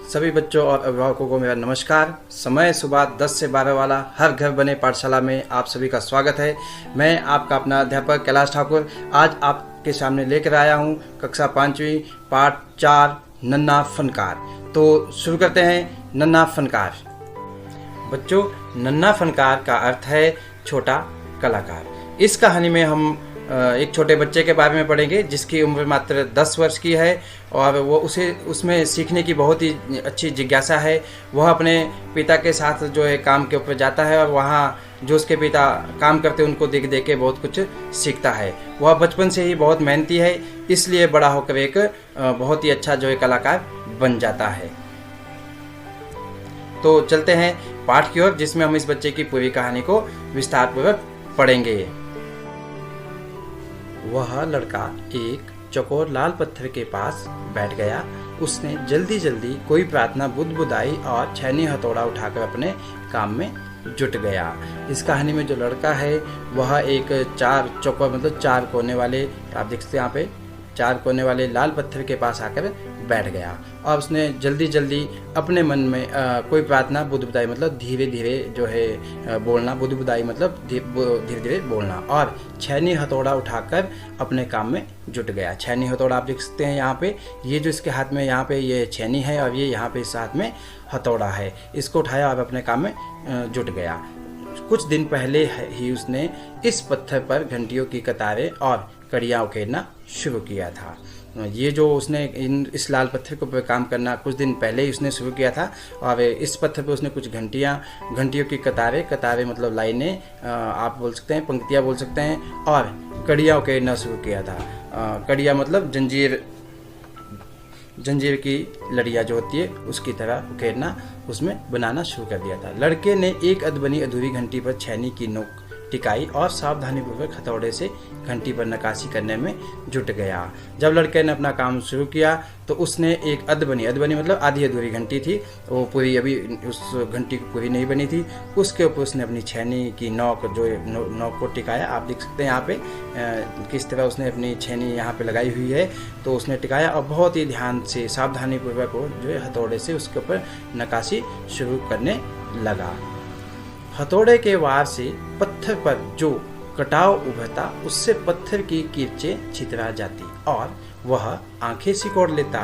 सभी बच्चों और अभिभावकों को मेरा नमस्कार। समय सुबह 10 से 12 वाला हर घर बने पाठशाला में आप सभी का स्वागत है। मैं आपका अपना अध्यापक कैलाश ठाकुर आज आपके सामने लेकर आया हूँ कक्षा 5वीं पाठ 4 नन्हा फनकार। तो शुरू करते हैं। नन्हा फनकार। बच्चों, नन्हा फनकार का अर्थ है छोटा कलाकार। इस कहानी में हम एक छोटे बच्चे के बारे में पढ़ेंगे जिसकी उम्र मात्र 10 वर्ष की है और वो उसमें सीखने की बहुत ही अच्छी जिज्ञासा है। वह अपने पिता के साथ जो है काम के ऊपर जाता है और वहाँ जो उसके पिता काम करते हैं उनको देख देख के बहुत कुछ सीखता है। वह बचपन से ही बहुत मेहनती है, इसलिए बड़ा होकर एक बहुत ही अच्छा जो है कलाकार बन जाता है। तो चलते हैं पाठ की ओर, जिसमें हम इस बच्चे की पूरी कहानी को विस्तारपूर्वक पढ़ेंगे। वह लड़का एक चौकोर लाल पत्थर के पास बैठ गया। उसने जल्दी जल्दी कोई प्रार्थना बुदबुदाई और छैनी हथौड़ा उठाकर अपने काम में जुट गया। इस कहानी में जो लड़का है वह एक चार चौकोर मतलब 4 कोने वाले, आप देख सकते हैं यहाँ पे 4 कोने वाले लाल पत्थर के पास आकर बैठ गया और उसने जल्दी जल्दी अपने मन में कोई प्रार्थना बुदबुदाई मतलब धीरे धीरे जो है बोलना, बुदबुदाई मतलब धीरे धीरे बोलना, और छैनी हथौड़ा उठाकर अपने काम में जुट गया। छैनी हथौड़ा आप देख सकते हैं यहाँ पे, ये जो इसके हाथ में यहाँ पे ये छैनी है और ये यहाँ पे इस हाथ में हथौड़ा है। इसको उठाया और अपने काम में जुट गया। कुछ दिन पहले ही उसने इस पत्थर पर घंटियों की कतारें और कड़ियाँ उकेरना शुरू किया था। ये जो उसने इस लाल पत्थर के ऊपर काम करना कुछ दिन पहले ही उसने शुरू किया था और इस पत्थर पे उसने कुछ घंटियों की कतारें मतलब लाइनें आप बोल सकते हैं, पंक्तियाँ बोल सकते हैं, और कड़ियाँ उकेरना शुरू किया था। कड़ियाँ मतलब जंजीर की लड़ियाँ जो होती है उसकी तरह उकेरना उसमें बनाना शुरू कर दिया था। लड़के ने एक अधबनी अधूरी घंटी पर छैनी की नोक टिकाई और सावधानीपूर्वक हथौड़े से घंटी पर नक्काशी करने में जुट गया। जब लड़के ने अपना काम शुरू किया तो उसने एक अधबनी मतलब आधी अधूरी घंटी थी, वो पूरी अभी उस घंटी पूरी नहीं बनी थी, उसके ऊपर उसने अपनी छैनी की नोक नोक को टिकाया। आप देख सकते हैं यहाँ पे किस तरह उसने अपनी छैनी यहाँ पे लगाई हुई है। तो उसने टिकाया और बहुत ही ध्यान से सावधानीपूर्वक वो जो है हथौड़े से उसके ऊपर नक्काशी शुरू करने लगा। हथौड़े के वार से पत्थर पर जो कटाव उभरता उससे पत्थर की किरचें छितरा जाती और वह आंखें सिकोड़ लेता।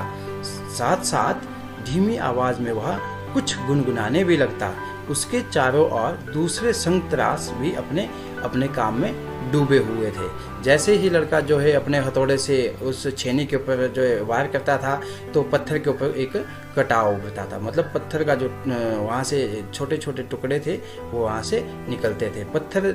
साथ साथ धीमी आवाज में वह कुछ गुनगुनाने भी लगता। उसके चारों ओर दूसरे संगतरास भी अपने अपने काम में डूबे हुए थे। जैसे ही लड़का जो है अपने हथौड़े से उस छेनी के ऊपर जो है वार करता था तो पत्थर के ऊपर एक कटाव उभरता था, मतलब पत्थर का जो वहाँ से छोटे छोटे टुकड़े थे वो वहाँ से निकलते थे। पत्थर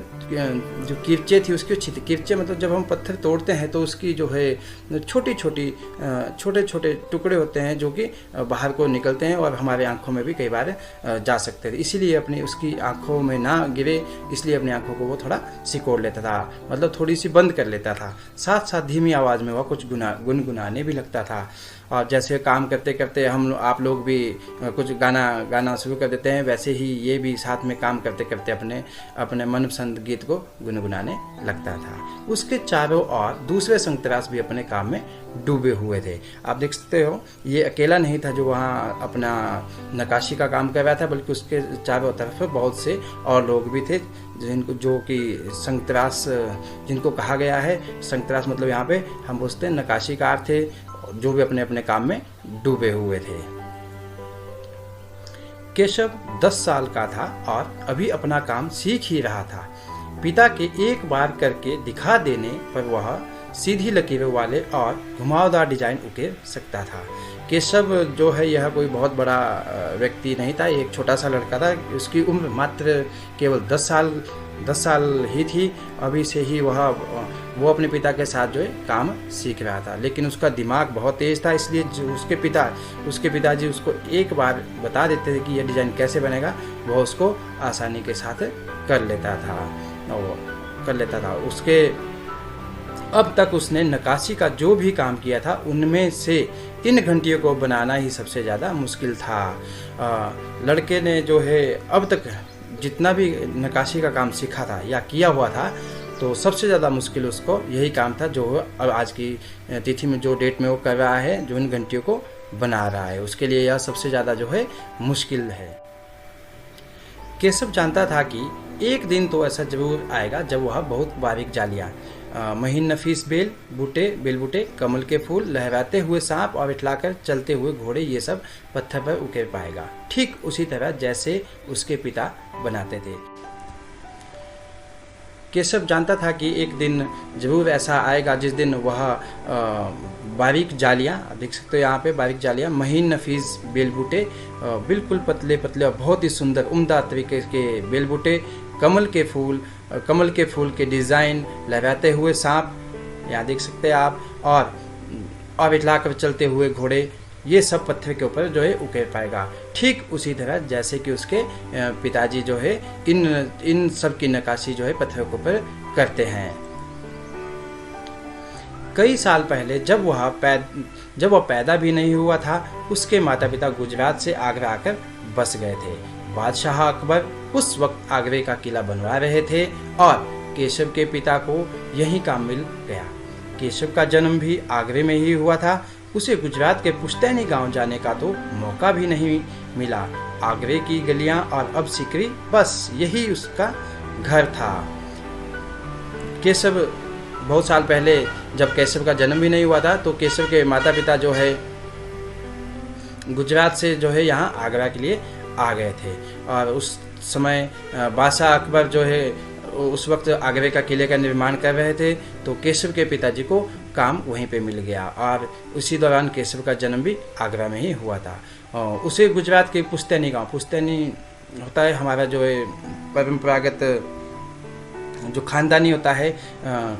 जो किरचे थी उसकी किरचे मतलब जब हम पत्थर तोड़ते हैं तो उसकी जो है छोटे छोटे टुकड़े होते हैं जो कि बाहर को निकलते हैं और हमारे आँखों में भी कई बार जा सकते थे। इसीलिए अपनी उसकी आँखों में ना गिरे इसलिए अपनी आँखों को वो थोड़ा सिकोड़ लेता था, मतलब थोड़ी सी बंद कर लेता था। साथ साथ धीमी आवाज़ में वह कुछ गुनगुनाने भी लगता था। और जैसे काम करते करते आप लोग भी कुछ गाना शुरू कर देते हैं, वैसे ही ये भी साथ में काम करते करते अपने मनपसंद गीत को गुनगुनाने लगता था। उसके चारों ओर दूसरे संगतरास भी अपने काम में डूबे हुए थे। आप देख सकते हो ये अकेला नहीं था जो वहाँ अपना नक्काशी का काम कर रहा था, बल्कि उसके चारों तरफ बहुत से और लोग भी थे जिनको जो कि संगतरास जिनको कहा गया है। संगतरास मतलब यहाँ पे हम बोलते हैं नक्काशीकार थे जो भी अपने अपने काम में डूबे हुए थे। केशव 10 साल का था और अभी अपना काम सीख ही रहा था। पिता के एक बार करके दिखा देने पर वह सीधी लकीरों वाले और घुमावदार डिजाइन उकेर सकता था। केशव जो है यह कोई बहुत बड़ा व्यक्ति नहीं था, एक छोटा सा लड़का था। उसकी उम्र मात्र केवल 10 साल ही थी। अभी से ही वो अपने पिता के साथ जो है काम सीख रहा था, लेकिन उसका दिमाग बहुत तेज़ था, इसलिए उसके पिताजी उसको एक बार बता देते थे कि यह डिज़ाइन कैसे बनेगा, वह उसको आसानी के साथ कर लेता था। उसके अब तक उसने नक्काशी का जो भी काम किया था उनमें से इन घंटियों को बनाना ही सबसे ज़्यादा मुश्किल था। लड़के ने जो है अब तक जितना भी नक्काशी का काम सीखा था या किया हुआ था तो सबसे ज़्यादा मुश्किल उसको यही काम था जो अब आज की तिथि में जो डेट में वो कर रहा है, जो इन घंटियों को बना रहा है, उसके लिए यह सबसे ज़्यादा जो है मुश्किल है। केशव जानता था कि एक दिन तो ऐसा जरूर आएगा जब वह बहुत बारीक जालियाँ, महीन नफीस बेल बूटे, कमल के फूल, लहराते हुए सांप और इठलाकर चलते हुए घोड़े, ये सब पत्थर पर उकेर पाएगा, ठीक उसी तरह जैसे उसके पिता बनाते थे। केशव जानता था कि एक दिन जरूर ऐसा आएगा जिस दिन वह बारीक जालियाँ, देख सकते हो यहाँ पे बारीक जालियाँ, महीन नफीस बेल बूटे, बिल्कुल पतले पतले और बहुत ही सुंदर उम्दा तरीके के बेल बूटे, कमल के फूल के डिज़ाइन, लहराते हुए सांप, यहाँ देख सकते हैं आप, और इठलाकर चलते हुए घोड़े, ये सब पत्थर के ऊपर जो है उकेर पाएगा, ठीक उसी तरह जैसे कि उसके पिताजी जो है इन सब की नक्काशी जो है पत्थर के ऊपर करते हैं। कई साल पहले जब वह पैदा भी नहीं हुआ था, उसके माता पिता गुजरात से आगरा आकर बस गए थे। बादशाह अकबर उस वक्त आगरे का किला बनवा रहे थे और केशव के पिता को यही काम मिल गया। केशव का जन्म भी आगरे में ही हुआ था। उसे गुजरात के पुश्तैनी गांव जाने का तो मौका भी नहीं मिला। आगरे की गलियां और अब सिकरी, बस यही उसका घर था। केशव बहुत साल पहले जब केशव का जन्म भी नहीं हुआ था तो केशव के माता पिता जो है गुजरात से जो है यहाँ आगरा के लिए आ गए थे और उस समय बादशाह अकबर जो है उस वक्त आगरे का किले का निर्माण कर रहे थे, तो केशव के पिताजी को काम वहीं पे मिल गया और उसी दौरान केशव का जन्म भी आगरा में ही हुआ था। उसे गुजरात के पुश्तैनी गांव, पुश्तैनी होता है हमारा जो है परंपरागत जो खानदानी होता है,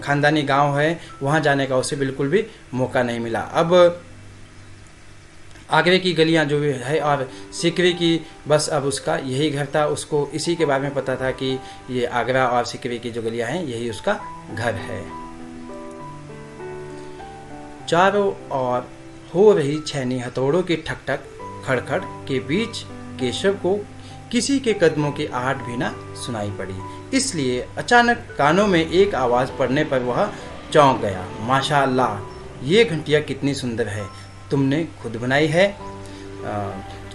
खानदानी गांव है, वहां जाने का उसे बिल्कुल भी मौका नहीं मिला। अब आगरे की गलियां जो भी है और सिकरी की, बस अब उसका यही घर था। उसको इसी के बारे में पता था कि ये आगरा और सिकरी की जो गलियां हैं यही उसका घर है। चारों ओर हो रही छैनी हथौड़ों की ठक-ठक खड़खड़ के बीच केशव को किसी के कदमों की आहट भी न सुनाई पड़ी। इसलिए अचानक कानों में एक आवाज़ पड़ने पर वह चौंक गया। माशाअल्लाह, ये घंटियाँ कितनी सुंदर है, तुमने खुद बनाई है।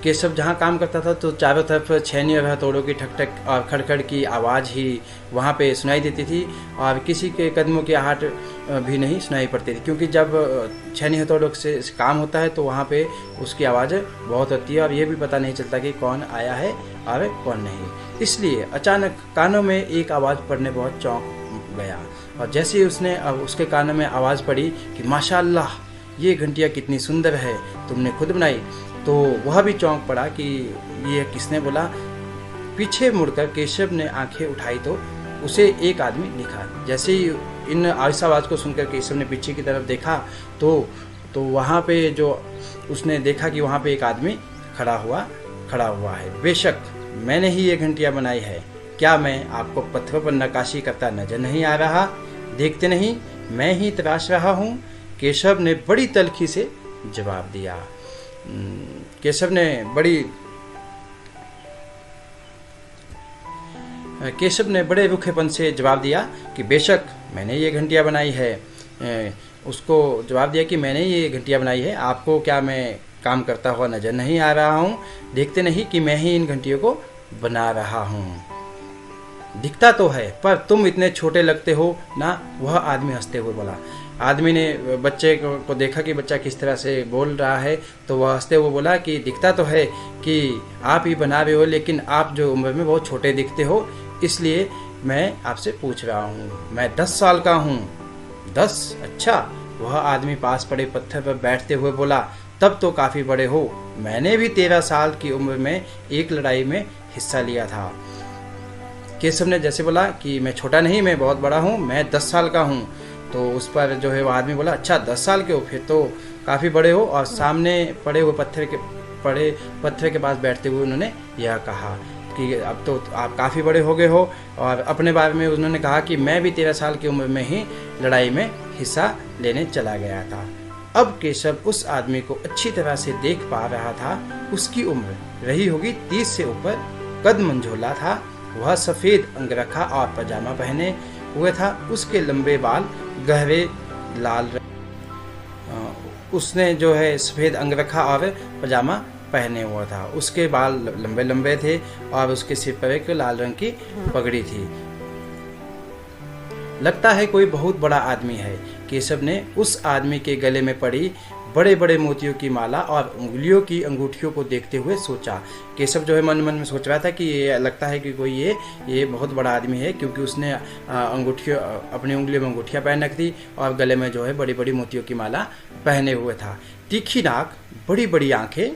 केशव जहाँ काम करता था तो चारों तरफ छैनी और हथौड़ों की ठक-ठक और खड़खड़ की आवाज़ ही वहाँ पे सुनाई देती थी और किसी के कदमों की आहट भी नहीं सुनाई पड़ती थी, क्योंकि जब छैनी हथौड़ों से काम होता है तो वहाँ पे उसकी आवाज़ बहुत होती है और ये भी पता नहीं चलता कि कौन आया है और कौन नहीं। इसलिए अचानक कानों में एक आवाज़ पड़ने बहुत चौंक गया और जैसे ही उसने अब उसके कानों में आवाज़ पड़ी कि माशाअल्लाह, ये घंटियाँ कितनी सुंदर है, तुमने खुद बनाई, तो वह भी चौंक पड़ा कि ये किसने बोला। पीछे मुड़कर केशव ने आंखें उठाई तो उसे एक आदमी दिखा। जैसे ही इन आवाज़ को सुनकर केशव ने पीछे की तरफ देखा तो वहाँ पे जो उसने देखा कि वहाँ पे एक आदमी खड़ा हुआ है। बेशक मैंने ही ये घंटियाँ बनाई है, क्या मैं आपको पत्थरों पर नक्काशी करता नजर नहीं आ रहा? देखते नहीं, मैं ही तराश रहा हूँ। केशव ने बड़ी तल्खी से जवाब दिया। केशव ने बड़े रूखेपन से जवाब दिया कि बेशक मैंने ये घंटियाँ बनाई है। उसको जवाब दिया कि मैंने ये घंटियाँ बनाई है, आपको क्या मैं काम करता हुआ नजर नहीं आ रहा हूँ? देखते नहीं कि मैं ही इन घंटियों को बना रहा हूँ। दिखता तो है, पर तुम इतने छोटे लगते हो ना, वह आदमी हंसते हुए बोला। आदमी ने बच्चे को देखा कि बच्चा किस तरह से बोल रहा है, तो वह हंसते हुए बोला कि दिखता तो है कि आप ही बना रहे हो, लेकिन आप जो उम्र में बहुत छोटे दिखते हो, इसलिए मैं आपसे पूछ रहा हूँ। मैं 10 साल का हूँ। 10? अच्छा। वह आदमी पास पड़े पत्थर पर बैठते हुए बोला, तब तो काफ़ी बड़े हो। मैंने भी 13 साल की उम्र में एक लड़ाई में हिस्सा लिया था। केशव ने जैसे बोला कि मैं छोटा नहीं, मैं बहुत बड़ा हूँ, मैं 10 साल का हूँ। तो उस पर जो है वो आदमी बोला, अच्छा 10 साल के हो, फिर तो काफ़ी बड़े हो। और सामने पड़े हुए पत्थर के पास बैठते हुए उन्होंने यह कहा कि अब तो आप काफ़ी बड़े हो गए हो। और अपने बारे में उन्होंने कहा कि मैं भी 13 साल की उम्र में ही लड़ाई में हिस्सा लेने चला गया था। अब केशव उस आदमी को अच्छी तरह से देख पा रहा था। उसकी उम्र रही होगी 30 से ऊपर, कद मंझोला था। वह सफ़ेद अंगरखा और पजामा पहने हुए था। उसके लंबे बाल गहरे लाल उसने जो है सफ़ेद अंगरखा और पजामा पहने हुआ था। उसके बाल लंबे लंबे थे और उसके सिर पर एक लाल रंग की पगड़ी थी। लगता है कोई बहुत बड़ा आदमी है। केशव ने उस आदमी के गले में पड़ी बड़े बड़े मोतियों की माला और उंगलियों की अंगूठियों को देखते हुए सोचा। केशव जो है मन मन में सोच रहा था कि ये लगता है कि कोई ये बहुत बड़ा आदमी है, क्योंकि उसने अंगूठियों अपनी उंगलियों में अंगूठियाँ पहन रखी थी और गले में जो है बड़ी बड़ी मोतियों की माला पहने हुए था। तीखी नाक, बड़ी बड़ी आंखें,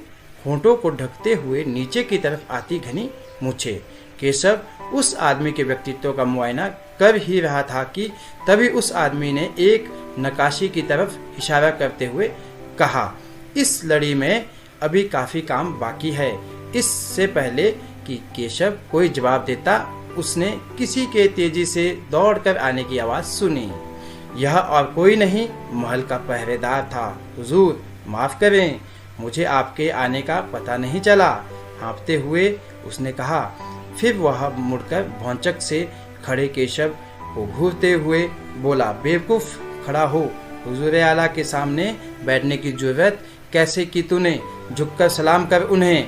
होंठों को ढकते हुए नीचे की तरफ आती घनी मूछें। केशव उस आदमी के व्यक्तित्व का मुआयना कर ही रहा था कि तभी उस आदमी ने एक नक्काशी की तरफ इशारा करते हुए कहा, इस लड़ी में अभी काफी काम बाकी है। इससे पहले कि केशव कोई जवाब देता, उसने किसी के तेजी से दौड़कर आने की आवाज सुनी। यह और कोई नहीं, महल का पहरेदार था। हुजूर माफ करें, मुझे आपके आने का पता नहीं चला, हाँफते हुए उसने कहा। फिर वह मुड़कर भौंचक से खड़े केशव को घूरते हुए बोला, बेवकूफ, खड़ा हो। हुजूर आला के सामने बैठने की जरूरत कैसे की तूने? झुककर सलाम कर उन्हें।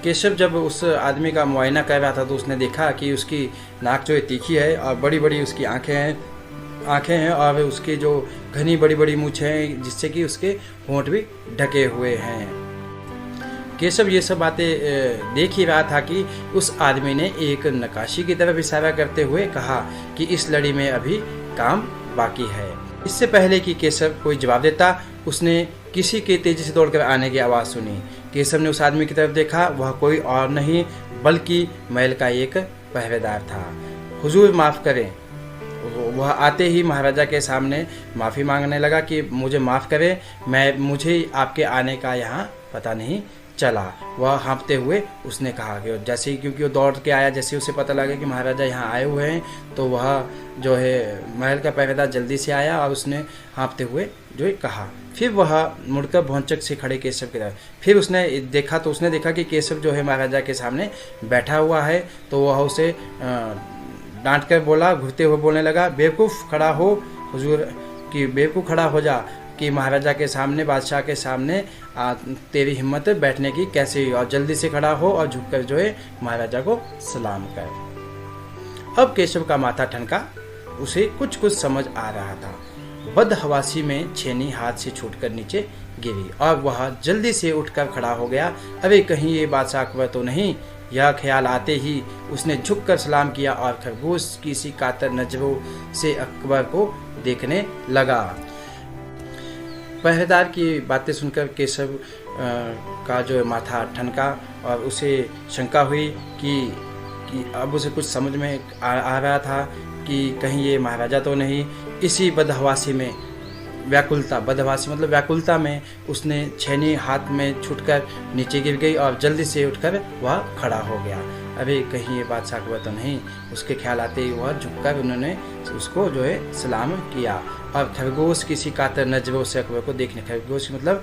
केशव जब उस आदमी का मुआयना कर रहा था तो उसने देखा कि उसकी नाक जो है तीखी है और बड़ी बड़ी उसकी आंखें हैं और उसके जो घनी बड़ी बड़ी मूछें हैं, जिससे कि उसके होंठ भी ढके हुए हैं। केशव ये सब बातें देख ही रहा था कि उस आदमी ने एक नक्काशी की तरफ इशारा करते हुए कहा कि इस लड़ी में अभी काम बाकी है। इससे पहले कि केशव कोई जवाब देता, उसने किसी के तेजी से दौड़कर आने की आवाज़ सुनी। केशव ने उस आदमी की तरफ देखा। वह कोई और नहीं बल्कि महल का एक पहरेदार था। हुजूर माफ़ करें। वह आते ही महाराजा के सामने माफ़ी मांगने लगा कि मुझे माफ़ करें, मुझे आपके आने का यहाँ पता नहीं चला। वह हाँफते हुए उसने कहा कि जैसे ही, क्योंकि वो दौड़ के आया, जैसे उसे पता लगा कि महाराजा यहाँ आए हुए हैं, तो वह जो है महल का पहरेदार जल्दी से आया और उसने हाँफते हुए जो है कहा। फिर वह मुड़कर भौंचक से खड़े केशव की तरफ, फिर उसने देखा कि केशव जो है महाराजा के सामने बैठा हुआ है, तो वह उसे डांट कर बोला, घुरते हुए बोलने लगा, बेवकूफ़, खड़ा हो। हुजूर की बेवकूफ़, खड़ा हो जा कि महाराजा के सामने, बादशाह के सामने तेरी हिम्मत बैठने की कैसे हुई, और जल्दी से खड़ा हो और झुककर जो है महाराजा को सलाम कर। अब केशव का माथा ठनका, उसे कुछ समझ आ रहा था। बदहवासी में छेनी हाथ से छूटकर नीचे गिरी और वह जल्दी से उठकर खड़ा हो गया। अरे कहीं ये बादशाह अकबर तो नहीं? यह ख्याल आते ही उसने झुककर सलाम किया और खरगोश की सी कातर नजरों से अकबर को देखने लगा। पहरेदार की बातें सुनकर केशव का जो माथा ठनका और उसे शंका हुई कि अब उसे कुछ समझ में आ रहा था कि कहीं ये महाराजा तो नहीं। इसी बदहवासी में बदहवासी मतलब व्याकुलता में उसने छेनी हाथ में छूटकर नीचे गिर गई और जल्दी से उठकर वह खड़ा हो गया। अरे कहीं ये बादशाह अकबर तो नहीं? उसके ख्याल आते ही वह झुककर उन्होंने उसको जो है सलाम किया और खरगोश किसी कातर नजरों से अकबर को देखने, खरगोश मतलब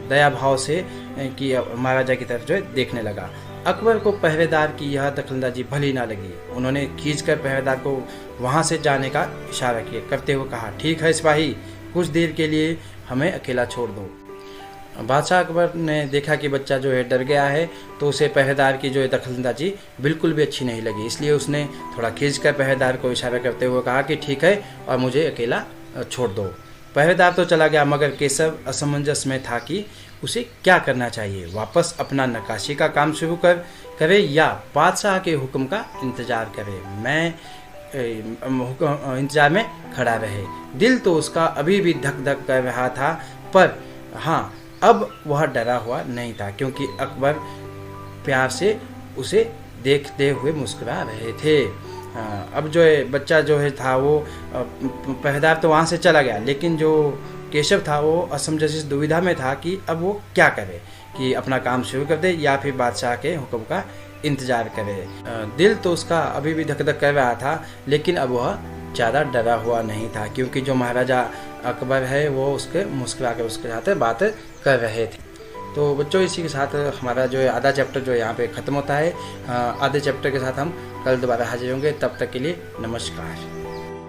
दया भाव से कि महाराजा की तरफ जो है देखने लगा। अकबर को पहरेदार की यह दखलंदाजी भली ना लगी। उन्होंने खींचकर पहरेदार को वहां से जाने का इशारा किया, करते हुए कहा, ठीक है सिपाही, कुछ देर के लिए हमें अकेला छोड़ दो। बादशाह अकबर ने देखा कि बच्चा जो है डर गया है, तो उसे पहरेदार की जो है दखलंदाजी बिल्कुल भी अच्छी नहीं लगी। इसलिए उसने थोड़ा खींचकर पहरेदार को इशारा करते हुए कहा कि ठीक है और मुझे अकेला छोड़ दो। पहरेदार तो चला गया, मगर केशव असमंजस में था कि उसे क्या करना चाहिए। वापस अपना नक्काशी का काम शुरू करे या बादशाह के हुक्म का इंतजार करे। इंतजार में खड़ा रहे। दिल तो उसका अभी भी धक धक कर रहा था, पर हाँ, अब वह डरा हुआ नहीं था, क्योंकि अकबर प्यार से उसे देखते हुए मुस्कुरा रहे थे। अब जो है बच्चा जो है था वो पहरेदार तो वहाँ से चला गया, लेकिन जो केशव था वो असमंजस दुविधा में था कि अब वो क्या करे, कि अपना काम शुरू कर दे या फिर बादशाह के हुक्म का इंतजार करे। दिल तो उसका अभी भी धक धक कर रहा था, लेकिन अब वह ज़्यादा डरा हुआ नहीं था, क्योंकि जो महाराजा अकबर है वो उसके मुस्कुरा कर उसके साथ बात कर रहे थे। तो बच्चों, इसी के साथ हमारा जो है आधा चैप्टर जो है यहाँ पे ख़त्म होता है। आधे चैप्टर के साथ हम कल दोबारा हाजिर होंगे। तब तक के लिए नमस्कार।